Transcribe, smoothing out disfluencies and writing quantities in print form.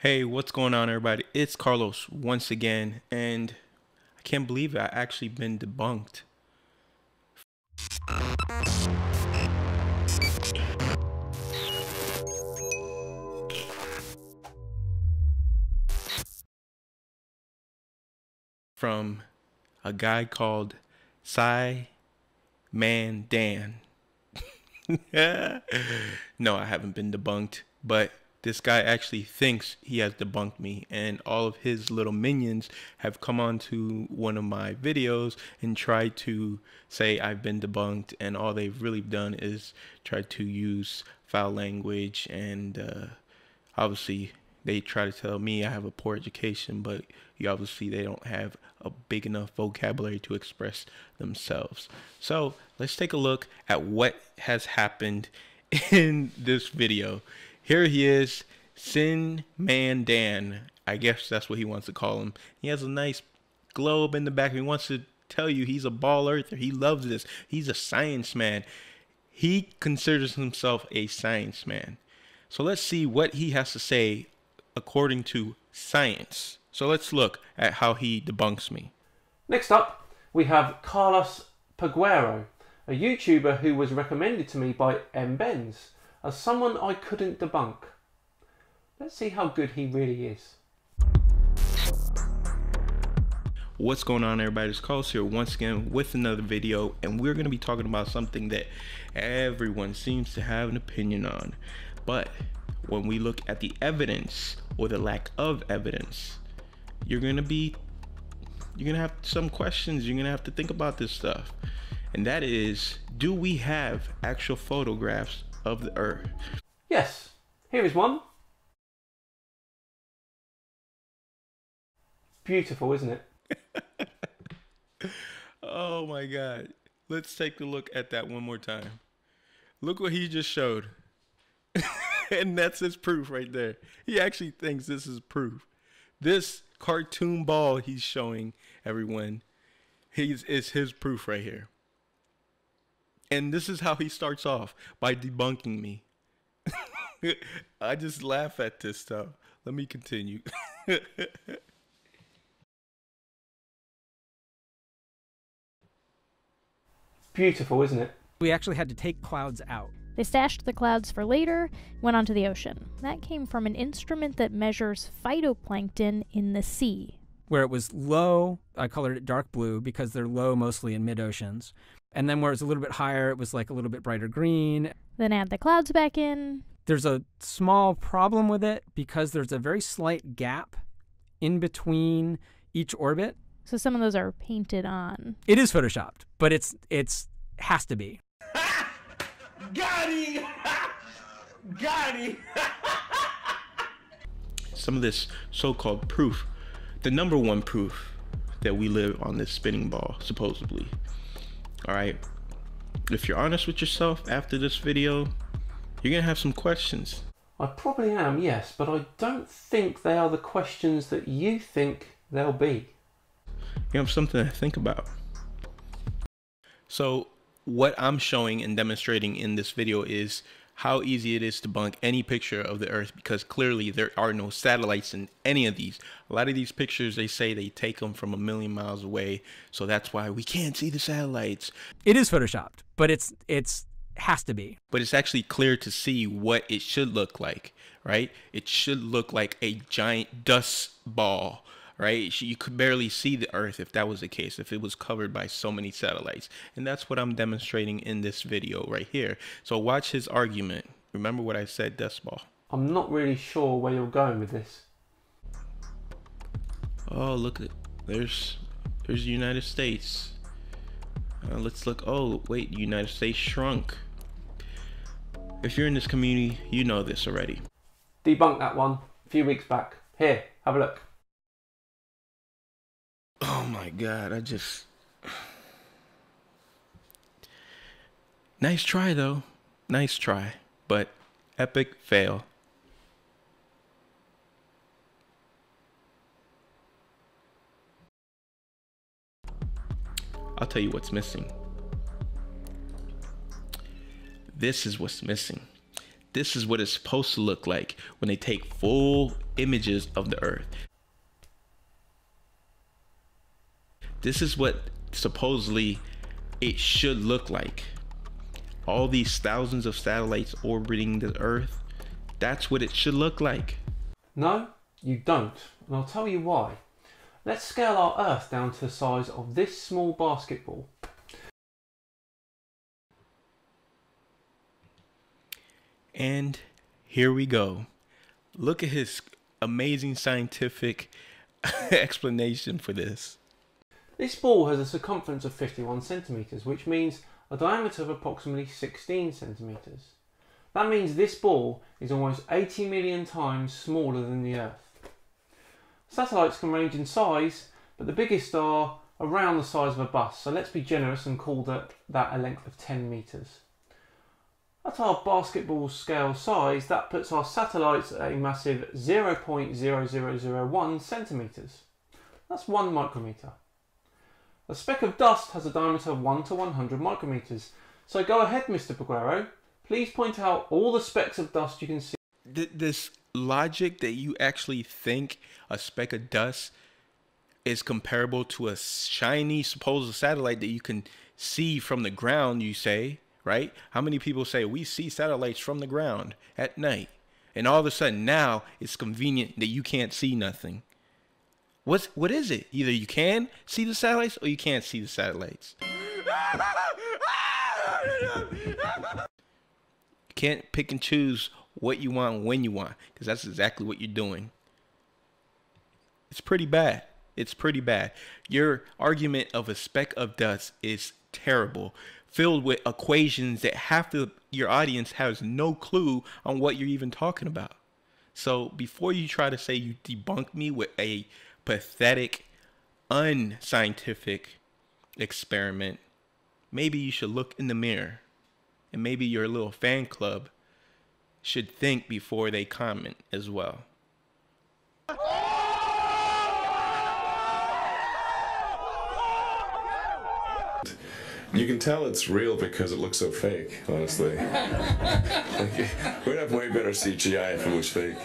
Hey, what's going on, everybody? It's Carlos once again, and I can't believe it. I actually been debunked. From a guy called SciManDan. No, I haven't been debunked, but this guy actually thinks he has debunked me, and all of his little minions have come onto one of my videos and tried to say I've been debunked, and all they've really done is try to use foul language, and obviously they try to tell me I have a poor education, but obviously they don't have a big enough vocabulary to express themselves. So let's take a look at what has happened in this video. Here he is, SciManDan. I guess that's what he wants to call him. He has a nice globe in the back. He wants to tell you he's a ball earther. He loves this. He's a science man. He considers himself a science man. So let's see what he has to say according to science. So let's look at how he debunks me. Next up, we have Carlos Peguero, a YouTuber who was recommended to me by Benz as someone I couldn't debunk. Let's see how good he really is. What's going on, everybody? It's Carlos here once again with another video, and we're going to be talking about something that everyone seems to have an opinion on. But when we look at the evidence or the lack of evidence, you're gonna have some questions. You're gonna have to think about this stuff, and that is, do we have actual photographs of the Earth? Yes, here is one. Beautiful, isn't it? Oh my God, let's take a look at that one more time. Look what he just showed. And that's his proof right there. He actually thinks this is proof. This cartoon ball he's showing everyone is his proof right here. And this is how he starts off, by debunking me. I just laugh at this stuff. Let me continue. Beautiful, isn't it? We actually had to take clouds out. They stashed the clouds for later, went onto the ocean. That came from an instrument that measures phytoplankton in the sea. Where it was low, I colored it dark blue because they're low mostly in mid-oceans. And then where it's a little bit higher, it was like a little bit brighter green. Then add the clouds back in. There's a small problem with it because there's a very slight gap in between each orbit. So some of those are painted on. It is photoshopped, but it's has to be. Got him! Got him! Some of this so-called proof, the number one proof that we live on this spinning ball, supposedly. Alright, if you're honest with yourself after this video, you're gonna have some questions. I probably am, yes, but I don't think they are the questions that you think they'll be. You have something to think about. So what I'm showing and demonstrating in this video is how easy it is to debunk any picture of the Earth, because clearly there are no satellites in any of these. A lot of these pictures, they say they take them from 1,000,000 miles away, so that's why we can't see the satellites. It is photoshopped, but it's has to be. But it's actually clear to see what it should look like, right? It should look like a giant dust ball, right? You could barely see the Earth if that was the case, if it was covered by so many satellites. And that's what I'm demonstrating in this video right here. So watch his argument. Remember what I said, dust ball. I'm not really sure where you're going with this. Oh, look, there's the United States. Let's look. Oh, wait, the United States shrunk. If you're in this community, you know this already. Debunked that one a few weeks back. Here, have a look. Oh my God, nice try though. Nice try, but epic fail. I'll tell you what's missing. This is what's missing. this is what it's supposed to look like when they take full images of the Earth. This is what supposedly it should look like. All these thousands of satellites orbiting the Earth, that's what it should look like. No, you don't, and I'll tell you why. Let's scale our Earth down to the size of this small basketball. And here we go. Look at his amazing scientific explanation for this. This ball has a circumference of 51 centimetres, which means a diameter of approximately 16 centimetres. That means this ball is almost 80 million times smaller than the Earth. Satellites can range in size, but the biggest are around the size of a bus, so let's be generous and call that a length of 10 metres. At our basketball scale size, that puts our satellites at a massive 0.0001 centimetres. That's 1 micrometre. A speck of dust has a diameter of 1 to 100 micrometres. So go ahead, Mr. Peguero. Please point out all the specks of dust you can see. This logic that you actually think a speck of dust is comparable to a shiny supposed satellite that you can see from the ground, you say, right? How many people say we see satellites from the ground at night, and all of a sudden now it's convenient that you can't see nothing? What is it? Either you can see the satellites or you can't see the satellites. You can't pick and choose what you want when you want, because that's exactly what you're doing. It's pretty bad. It's pretty bad. Your argument of a speck of dust is terrible, filled with equations that half of your audience has no clue on what you're even talking about. So before you try to say you debunked me with a pathetic, unscientific experiment, maybe you should look in the mirror, and maybe your little fan club should think before they comment as well. You can tell it's real because it looks so fake, honestly. Like, we'd have way better CGI if it was fake.